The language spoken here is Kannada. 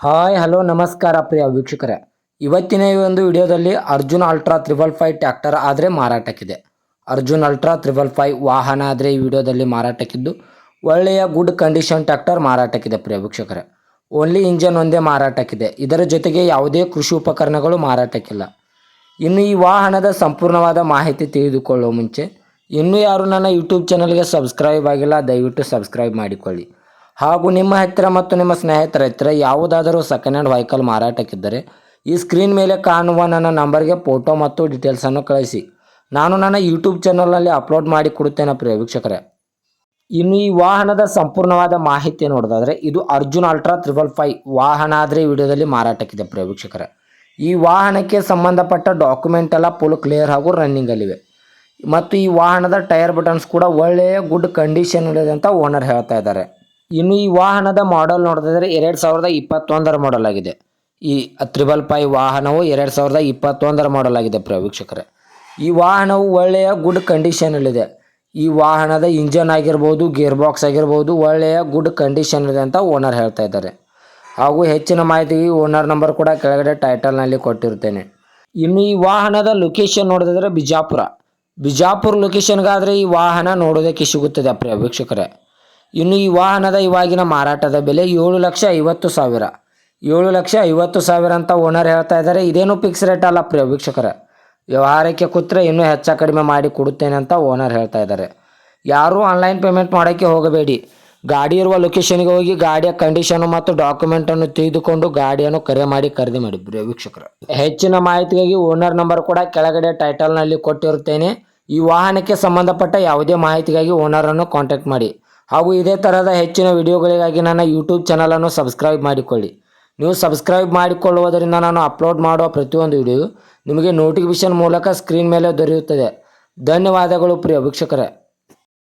ಹಾಯ್ ಹಲೋ ನಮಸ್ಕಾರ ಪ್ರಿಯ ವೀಕ್ಷಕರೇ. ಇವತ್ತಿನ ಈ ಒಂದು ವಿಡಿಯೋದಲ್ಲಿ ಅರ್ಜುನ್ ಅಲ್ಟ್ರಾ 555 ಟ್ರ್ಯಾಕ್ಟರ್ ಆದರೆ ಮಾರಾಟಕ್ಕಿದೆ. ಅರ್ಜುನ್ ಅಲ್ಟ್ರಾ 555 ವಾಹನ ಆದರೆ ಈ ವಿಡಿಯೋದಲ್ಲಿ ಮಾರಾಟಕ್ಕಿದ್ದು ಒಳ್ಳೆಯ ಗುಡ್ ಕಂಡೀಷನ್ ಟ್ರ್ಯಾಕ್ಟರ್ ಮಾರಾಟಕ್ಕಿದೆ ಪ್ರಿಯ ವೀಕ್ಷಕರೇ. ಓನ್ಲಿ ಇಂಜನ್ ಒಂದೇ ಮಾರಾಟಕ್ಕಿದೆ. ಇದರ ಜೊತೆಗೆ ಯಾವುದೇ ಕೃಷಿ ಉಪಕರಣಗಳು ಮಾರಾಟಕ್ಕಿಲ್ಲ. ಇನ್ನು ಈ ವಾಹನದ ಸಂಪೂರ್ಣವಾದ ಮಾಹಿತಿ ತಿಳಿದುಕೊಳ್ಳುವ ಮುಂಚೆ ಇನ್ನೂ ಯಾರು ನನ್ನ ಯೂಟ್ಯೂಬ್ ಚಾನಲ್ಗೆ ಸಬ್ಸ್ಕ್ರೈಬ್ ಆಗಿಲ್ಲ, ದಯವಿಟ್ಟು ಸಬ್ಸ್ಕ್ರೈಬ್ ಮಾಡಿಕೊಳ್ಳಿ. ಹಾಗೂ ನಿಮ್ಮ ಹತ್ತಿರ ಮತ್ತು ನಿಮ್ಮ ಸ್ನೇಹಿತರ ಹತ್ತಿರ ಯಾವುದಾದರೂ ಸೆಕೆಂಡ್ ಹ್ಯಾಂಡ್ ವೆಹಿಕಲ್ ಮಾರಾಟಕ್ಕಿದ್ದರೆ ಈ ಸ್ಕ್ರೀನ್ ಮೇಲೆ ಕಾಣುವ ನನ್ನ ನಂಬರ್ಗೆ ಫೋಟೋ ಮತ್ತು ಡೀಟೇಲ್ಸನ್ನು ಕಳಿಸಿ. ನಾನು ನನ್ನ ಯೂಟ್ಯೂಬ್ ಚಾನಲ್ನಲ್ಲಿ ಅಪ್ಲೋಡ್ ಮಾಡಿ ಕೊಡುತ್ತೇನೆ ಪ್ರಿಯ ವೀಕ್ಷಕರೇ. ಇನ್ನು ಈ ವಾಹನದ ಸಂಪೂರ್ಣವಾದ ಮಾಹಿತಿ ನೋಡೋದಾದರೆ ಇದು ಅರ್ಜುನ್ ಅಲ್ಟ್ರಾ 555 ವಾಹನ ಆದರೆ ಈ ವಿಡಿಯೋದಲ್ಲಿ ಮಾರಾಟಕ್ಕಿದೆ ಪ್ರಿಯ ವೀಕ್ಷಕರೇ. ಈ ವಾಹನಕ್ಕೆ ಸಂಬಂಧಪಟ್ಟ ಡಾಕ್ಯುಮೆಂಟ್ ಎಲ್ಲ ಫುಲ್ ಕ್ಲಿಯರ್ ಹಾಗೂ ರನ್ನಿಂಗಲ್ಲಿವೆ. ಮತ್ತು ಈ ವಾಹನದ ಟೈರ್ ಬಟನ್ಸ್ ಕೂಡ ಒಳ್ಳೆಯ ಗುಡ್ ಕಂಡೀಷನ್ ಇದೆ ಅಂತ ಓನರ್ ಹೇಳ್ತಾ ಇದ್ದಾರೆ. ಇನ್ನು ಈ ವಾಹನದ ಮಾಡೆಲ್ ನೋಡೋದಾದರೆ 2021 ಮಾಡೆಲ್ ಆಗಿದೆ. ಈ 555 ವಾಹನವು 2021 ಮಾಡೆಲ್ ಆಗಿದೆ ಪ್ರಿಯ ವೀಕ್ಷಕರೇ. ಈ ವಾಹನವು ಒಳ್ಳೆಯ ಗುಡ್ ಕಂಡೀಷನಲ್ಲಿದೆ. ಈ ವಾಹನದ ಇಂಜನ್ ಆಗಿರ್ಬೋದು, ಗೇರ್ ಬಾಕ್ಸ್ ಆಗಿರ್ಬೋದು ಒಳ್ಳೆಯ ಗುಡ್ ಕಂಡೀಷನ್ ಇದೆ ಅಂತ ಓನರ್ ಹೇಳ್ತಾ ಇದ್ದಾರೆ. ಹಾಗೂ ಹೆಚ್ಚಿನ ಮಾಹಿತಿಗೆ ಓನರ್ ನಂಬರ್ ಕೂಡ ಕೆಳಗಡೆ ಟೈಟಲ್ನಲ್ಲಿ ಕೊಟ್ಟಿರ್ತೇನೆ. ಇನ್ನು ಈ ವಾಹನದ ಲೊಕೇಶನ್ ನೋಡೋದಾದರೆ ಬಿಜಾಪುರ ಲೊಕೇಶನ್ಗಾದರೆ ಈ ವಾಹನ ನೋಡೋದಕ್ಕೆ ಸಿಗುತ್ತದೆ ಪ್ರಿಯ ವೀಕ್ಷಕರೇ. ಇನ್ನು ಈ ವಾಹನದ ಇವಾಗಿನ ಮಾರಾಟದ ಬೆಲೆ 7,50,000 7,50,000 ಅಂತ ಓನರ್ ಹೇಳ್ತಾ ಇದ್ದಾರೆ. ಇದೇನು ಫಿಕ್ಸ್ ರೇಟ್ ಅಲ್ಲ ಪ್ರಿಯ ವೀಕ್ಷಕರೇ. ವ್ಯವಹಾರಕ್ಕೆ ಕೂತ್ರೆ ಇನ್ನೂ ಹೆಚ್ಚು ಕಡಿಮೆ ಮಾಡಿ ಕೊಡುತ್ತೇನೆ ಅಂತ ಓನರ್ ಹೇಳ್ತಾ ಇದ್ದಾರೆ. ಯಾರೂ ಆನ್ಲೈನ್ ಪೇಮೆಂಟ್ ಮಾಡೋಕ್ಕೆ ಹೋಗಬೇಡಿ. ಗಾಡಿ ಇರುವ ಲೊಕೇಶನ್ಗೆ ಹೋಗಿ ಗಾಡಿಯ ಕಂಡೀಷನು ಮತ್ತು ಡಾಕ್ಯುಮೆಂಟನ್ನು ತೆಗೆದುಕೊಂಡು ಗಾಡಿಯನ್ನು ಖರೀದಿ ಮಾಡಿ ಪ್ರಿಯ ವೀಕ್ಷಕರೇ. ಹೆಚ್ಚಿನ ಮಾಹಿತಿಗಾಗಿ ಓನರ್ ನಂಬರ್ ಕೂಡ ಕೆಳಗಡೆ ಟೈಟಲ್ನಲ್ಲಿ ಕೊಟ್ಟಿರುತ್ತೇನೆ. ಈ ವಾಹನಕ್ಕೆ ಸಂಬಂಧಪಟ್ಟ ಯಾವುದೇ ಮಾಹಿತಿಗಾಗಿ ಓನರನ್ನು ಕಾಂಟ್ಯಾಕ್ಟ್ ಮಾಡಿ. ಹಾಗೂ ಇದೇ ಥರದ ಹೆಚ್ಚಿನ ವಿಡಿಯೋಗಳಿಗಾಗಿ ನನ್ನ ಯೂಟ್ಯೂಬ್ ಚಾನಲನ್ನು ಸಬ್ಸ್ಕ್ರೈಬ್ ಮಾಡಿಕೊಳ್ಳಿ. ನೀವು ಸಬ್ಸ್ಕ್ರೈಬ್ ಮಾಡಿಕೊಳ್ಳುವುದರಿಂದ ನಾನು ಅಪ್ಲೋಡ್ ಮಾಡುವ ಪ್ರತಿಯೊಂದು ವಿಡಿಯೋ ನಿಮಗೆ ನೋಟಿಫಿಕೇಷನ್ ಮೂಲಕ ಸ್ಕ್ರೀನ್ ಮೇಲೆ ದೊರೆಯುತ್ತದೆ. ಧನ್ಯವಾದಗಳು ಪ್ರಿಯ ವೀಕ್ಷಕರೇ.